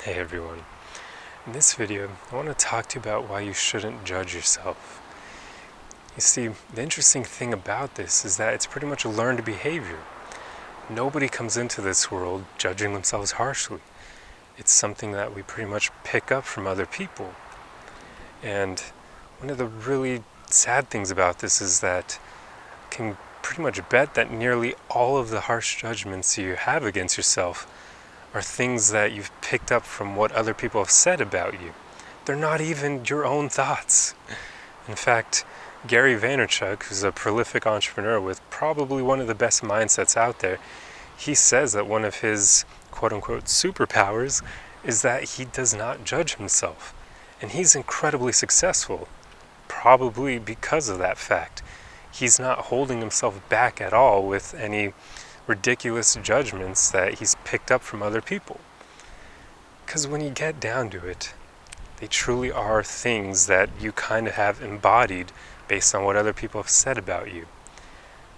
Hey everyone. In this video, I want to talk to you about why you shouldn't judge yourself. You see, the interesting thing about this is that it's pretty much a learned behavior. Nobody comes into this world judging themselves harshly. It's something that we pretty much pick up from other people. And one of the really sad things about this is that you can pretty much bet that nearly all of the harsh judgments you have against yourself are things that you've picked up from what other people have said about you. They're not even your own thoughts. In fact, Gary Vaynerchuk, who's a prolific entrepreneur with probably one of the best mindsets out there, he says that one of his quote-unquote superpowers is that he does not judge himself. And he's incredibly successful, probably because of that fact. He's not holding himself back at all with any ridiculous judgments that he's picked up from other people. Because when you get down to it, they truly are things that you kind of have embodied based on what other people have said about you.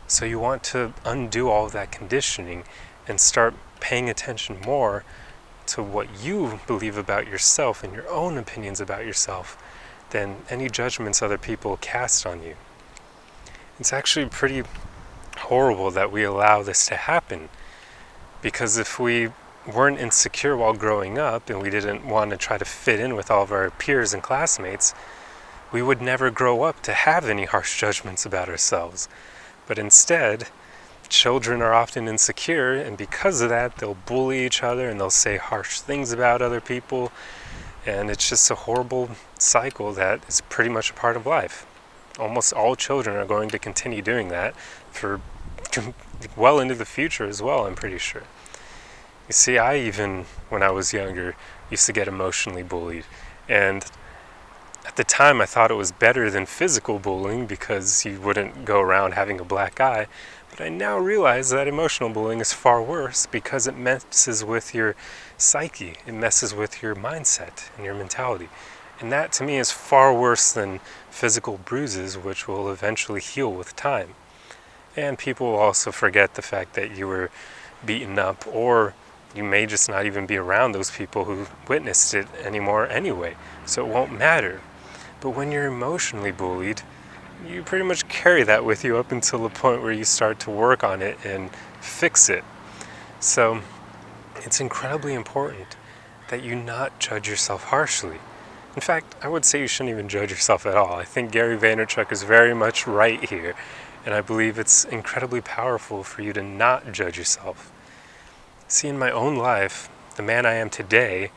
So you want to undo all of that conditioning and start paying attention more to what you believe about yourself and your own opinions about yourself than any judgments other people cast on you. It's actually pretty horrible that we allow this to happen, because if we weren't insecure while growing up and we didn't want to try to fit in with all of our peers and classmates, we would never grow up to have any harsh judgments about ourselves. But instead, children are often insecure, and because of that they'll bully each other and they'll say harsh things about other people, and it's just a horrible cycle that is pretty much a part of life. Almost all children are going to continue doing that for well into the future as well, I'm pretty sure. You see, I even, when I was younger, used to get emotionally bullied. And at the time I thought it was better than physical bullying because you wouldn't go around having a black eye. But I now realize that emotional bullying is far worse because it messes with your psyche. It messes with your mindset and your mentality. And that to me is far worse than physical bruises, which will eventually heal with time. And people will also forget the fact that you were beaten up, or you may just not even be around those people who witnessed it anymore anyway, so it won't matter. But when you're emotionally bullied, you pretty much carry that with you up until the point where you start to work on it and fix it. So it's incredibly important that you not judge yourself harshly. In fact, I would say you shouldn't even judge yourself at all. I think Gary Vaynerchuk is very much right here, and I believe it's incredibly powerful for you to not judge yourself. See, in my own life, the man I am today,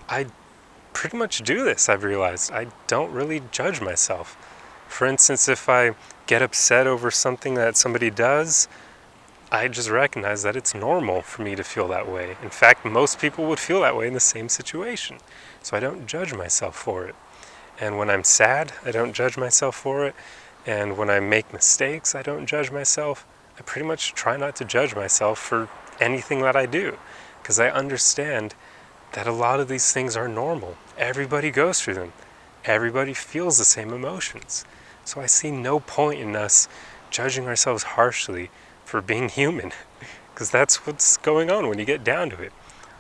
I pretty much do this, I've realized. I don't really judge myself. For instance, if I get upset over something that somebody does, I just recognize that it's normal for me to feel that way. In fact, most people would feel that way in the same situation. So I don't judge myself for it. And when I'm sad, I don't judge myself for it. And when I make mistakes, I don't judge myself. I pretty much try not to judge myself for anything that I do, because I understand that a lot of these things are normal. Everybody goes through them. Everybody feels the same emotions. So I see no point in us judging ourselves harshly for being human, because that's what's going on when you get down to it.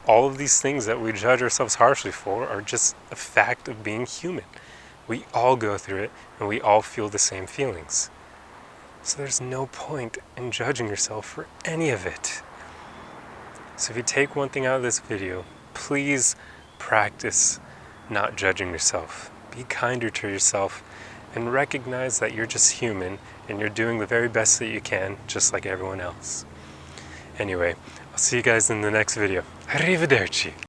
All of these things that we judge ourselves harshly for are just a fact of being human. We all go through it, and we all feel the same feelings. So there's no point in judging yourself for any of it. So if you take one thing out of this video, please practice not judging yourself. Be kinder to yourself and recognize that you're just human and you're doing the very best that you can, just like everyone else. Anyway, I'll see you guys in the next video. Arrivederci!